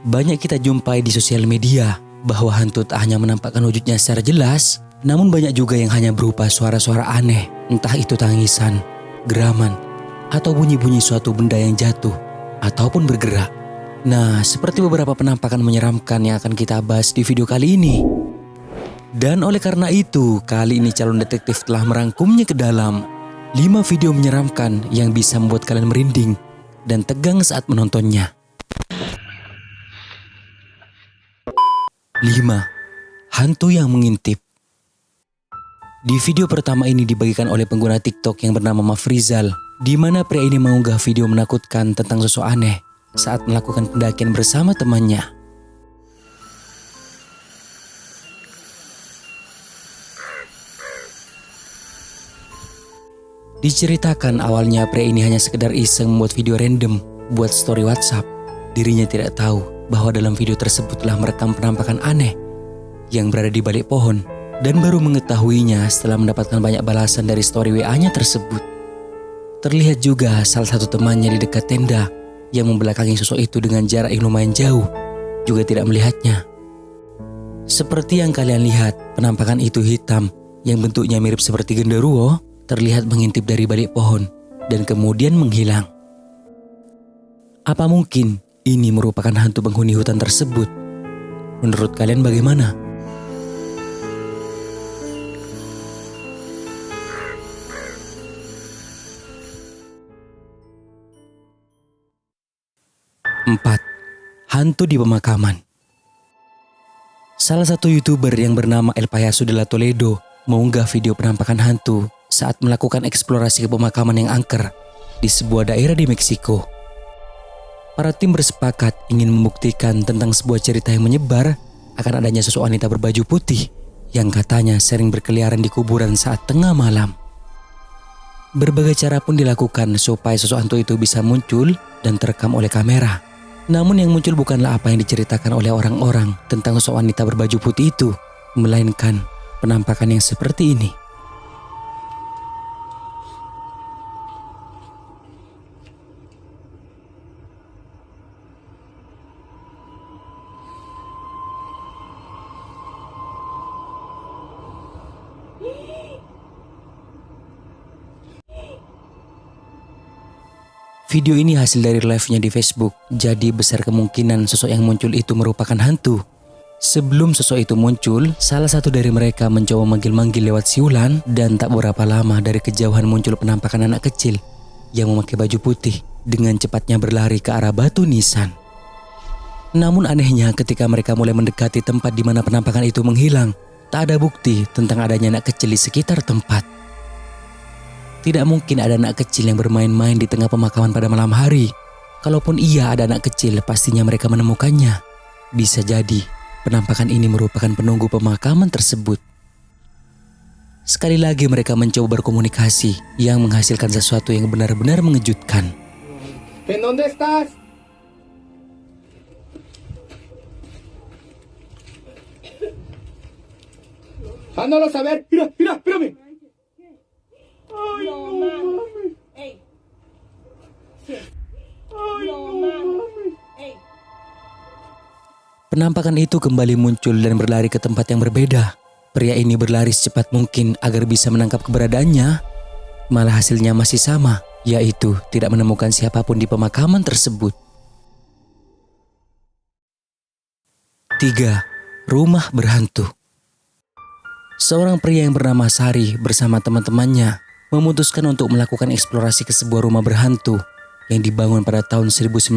Banyak kita jumpai di sosial media bahwa hantu tak hanya menampakkan wujudnya secara jelas, namun banyak juga yang hanya berupa suara-suara aneh, entah itu tangisan, geraman, atau bunyi-bunyi suatu benda yang jatuh ataupun bergerak. Nah, seperti beberapa penampakan menyeramkan yang akan kita bahas di video kali ini. Dan oleh karena itu, kali ini calon detektif telah merangkumnya ke dalam 5 video menyeramkan yang bisa membuat kalian merinding dan tegang saat menontonnya. 5. Hantu yang mengintip. Di video pertama ini dibagikan oleh pengguna TikTok yang bernama Mafrizal, di mana pria ini mengunggah video menakutkan tentang sosok aneh saat melakukan pendakian bersama temannya. Diceritakan awalnya pria ini hanya sekedar iseng membuat video random buat story WhatsApp. Dirinya tidak tahu bahwa dalam video tersebut telah merekam penampakan aneh yang berada di balik pohon, dan baru mengetahuinya setelah mendapatkan banyak balasan dari story WA-nya tersebut. Terlihat juga salah satu temannya di dekat tenda yang membelakangi sosok itu dengan jarak yang lumayan jauh juga tidak melihatnya. Seperti yang kalian lihat, penampakan itu hitam yang bentuknya mirip seperti genderuwo terlihat mengintip dari balik pohon dan kemudian menghilang. Apa mungkin ini merupakan hantu penghuni hutan tersebut? Menurut kalian bagaimana? Empat, hantu di pemakaman. Salah satu YouTuber yang bernama El Payaso de la Toledo mengunggah video penampakan hantu saat melakukan eksplorasi ke pemakaman yang angker di sebuah daerah di Meksiko. Para tim bersepakat ingin membuktikan tentang sebuah cerita yang menyebar akan adanya sosok wanita berbaju putih yang katanya sering berkeliaran di kuburan saat tengah malam. Berbagai cara pun dilakukan supaya sosok hantu itu bisa muncul dan terekam oleh kamera. Namun yang muncul bukanlah apa yang diceritakan oleh orang-orang tentang sosok wanita berbaju putih itu, melainkan penampakan yang seperti ini. Video ini hasil dari live-nya di Facebook, jadi besar kemungkinan sosok yang muncul itu merupakan hantu. Sebelum sosok itu muncul, salah satu dari mereka mencoba manggil-manggil lewat siulan, dan tak berapa lama dari kejauhan muncul penampakan anak kecil yang memakai baju putih dengan cepatnya berlari ke arah batu nisan. Namun anehnya ketika mereka mulai mendekati tempat di mana penampakan itu menghilang, tak ada bukti tentang adanya anak kecil di sekitar tempat. Tidak mungkin ada anak kecil yang bermain-main di tengah pemakaman pada malam hari. Kalaupun iya ada anak kecil, pastinya mereka menemukannya. Bisa jadi penampakan ini merupakan penunggu pemakaman tersebut. Sekali lagi mereka mencoba berkomunikasi yang menghasilkan sesuatu yang benar-benar mengejutkan. ¿En dónde estás? Hándalo saber. Mira, mira, espérame. Ay, no mames. Ey. Ay, no mames. Ey. Penampakan itu kembali muncul dan berlari ke tempat yang berbeda. Pria ini berlari secepat mungkin agar bisa menangkap keberadaannya. Malah hasilnya masih sama, yaitu tidak menemukan siapapun di pemakaman tersebut. 3. Rumah berhantu. Seorang pria yang bernama Sari bersama teman-temannya memutuskan untuk melakukan eksplorasi ke sebuah rumah berhantu yang dibangun pada tahun 1934.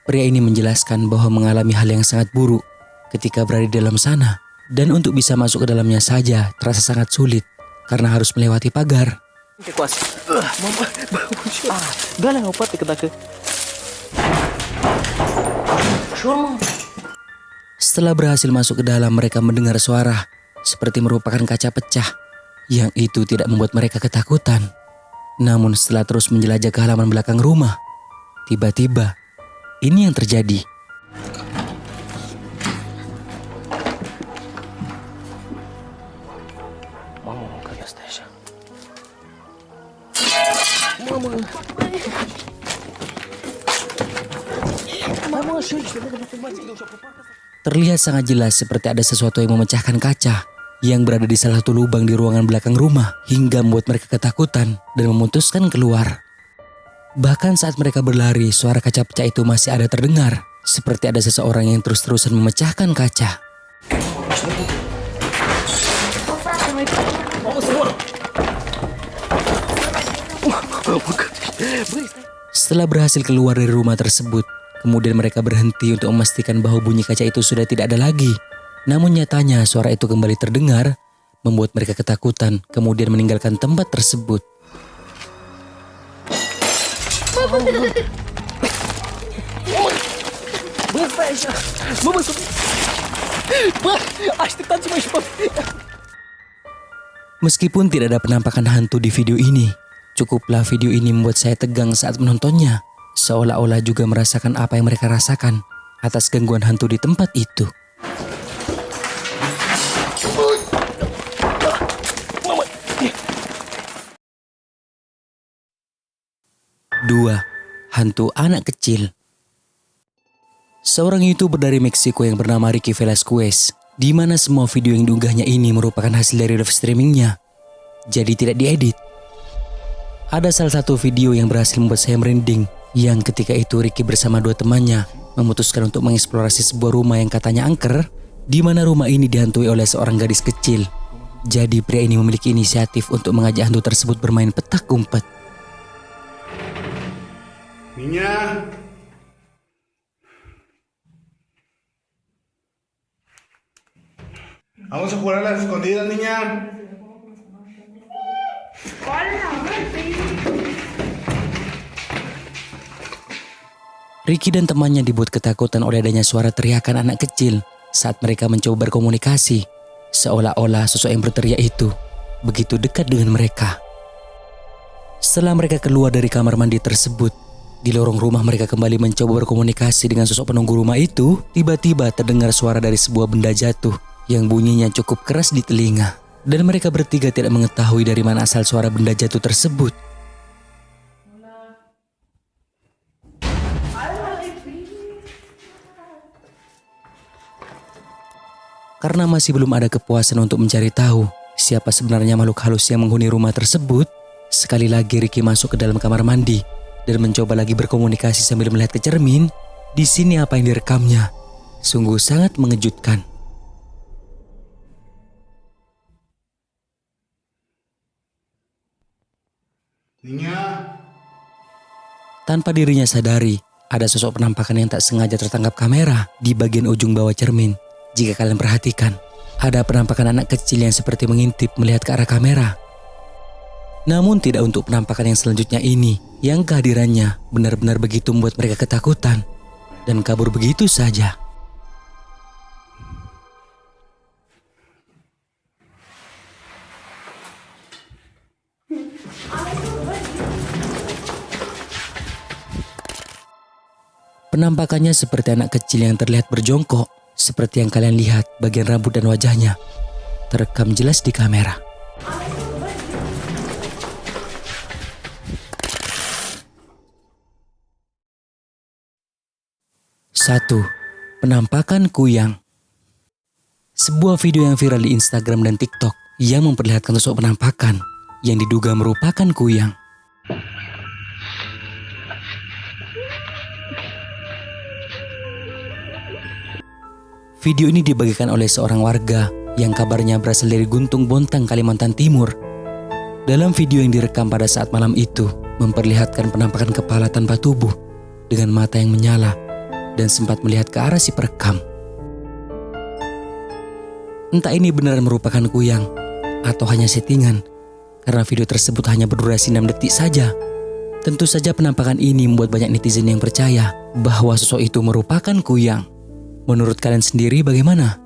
Pria ini menjelaskan bahwa mengalami hal yang sangat buruk ketika berada di dalam sana, dan untuk bisa masuk ke dalamnya saja terasa sangat sulit karena harus melewati pagar. Setelah berhasil masuk ke dalam, mereka mendengar suara seperti merupakan kaca pecah. Yang itu tidak membuat mereka ketakutan. Namun setelah terus menjelajah ke halaman belakang rumah, tiba-tiba ini yang terjadi. Terlihat sangat jelas seperti ada sesuatu yang memecahkan kaca yang berada di salah satu lubang di ruangan belakang rumah hingga membuat mereka ketakutan dan memutuskan keluar. Bahkan saat mereka berlari, suara kaca pecah itu masih ada terdengar, seperti ada seseorang yang terus-terusan memecahkan kaca. Setelah berhasil keluar dari rumah tersebut, kemudian mereka berhenti untuk memastikan bahwa bunyi kaca itu sudah tidak ada lagi. Namun nyatanya suara itu kembali terdengar, membuat mereka ketakutan, kemudian meninggalkan tempat tersebut. Meskipun tidak ada penampakan hantu di video ini, cukuplah video ini membuat saya tegang saat menontonnya, seolah-olah juga merasakan apa yang mereka rasakan atas gangguan hantu di tempat itu. Dua, hantu anak kecil. Seorang YouTuber dari Meksiko yang bernama Ricky Velasquez, di mana semua video yang diunggahnya ini merupakan hasil dari live streamingnya, jadi tidak diedit. Ada salah satu video yang berhasil membuat saya merinding, yang ketika itu Ricky bersama dua temannya memutuskan untuk mengeksplorasi sebuah rumah yang katanya angker, di mana rumah ini dihantui oleh seorang gadis kecil. Jadi pria ini memiliki inisiatif untuk mengajak hantu tersebut bermain petak umpet. Niña. Vamos a jugar a las escondidas, niña. Ricky dan temannya dibuat ketakutan oleh adanya suara teriakan anak kecil saat mereka mencoba berkomunikasi, seolah-olah sosok yang berteriak itu begitu dekat dengan mereka. Setelah mereka keluar dari kamar mandi tersebut, di lorong rumah mereka kembali mencoba berkomunikasi dengan sosok penunggu rumah itu. Tiba-tiba terdengar suara dari sebuah benda jatuh yang bunyinya cukup keras di telinga. Dan mereka bertiga tidak mengetahui dari mana asal suara benda jatuh tersebut. Karena masih belum ada kepuasan untuk mencari tahu siapa sebenarnya makhluk halus yang menghuni rumah tersebut, sekali lagi Ricky masuk ke dalam kamar mandi dan mencoba lagi berkomunikasi sambil melihat ke cermin. Di sini apa yang direkamnya sungguh sangat mengejutkan. Niña. Tanpa dirinya sadari, ada sosok penampakan yang tak sengaja tertangkap kamera di bagian ujung bawah cermin. Jika kalian perhatikan, ada penampakan anak kecil yang seperti mengintip melihat ke arah kamera. Namun tidak untuk penampakan yang selanjutnya ini, yang kehadirannya benar-benar begitu membuat mereka ketakutan dan kabur begitu saja. Penampakannya seperti anak kecil yang terlihat berjongkok, seperti yang kalian lihat bagian rambut dan wajahnya terekam jelas di kamera. Satu, penampakan kuyang. Sebuah video yang viral di Instagram dan TikTok yang memperlihatkan sosok penampakan yang diduga merupakan kuyang. Video ini dibagikan oleh seorang warga yang kabarnya berasal dari Guntung Bontang, Kalimantan Timur. Dalam video yang direkam pada saat malam itu, memperlihatkan penampakan kepala tanpa tubuh dengan mata yang menyala dan sempat melihat ke arah si perekam. Entah ini beneran merupakan kuyang atau hanya settingan, karena video tersebut hanya berdurasi 6 detik saja. Tentu saja penampakan ini membuat banyak netizen yang percaya bahwa sosok itu merupakan kuyang. Menurut kalian sendiri bagaimana?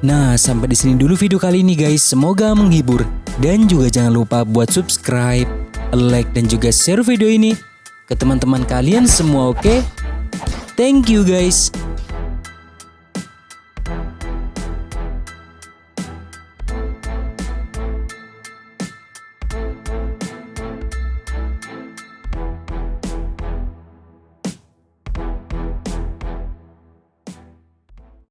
Nah, sampai di sini dulu video kali ini guys. Semoga menghibur dan juga jangan lupa buat subscribe, like dan juga share video ini ke teman-teman kalian semua, oke? Thank you guys.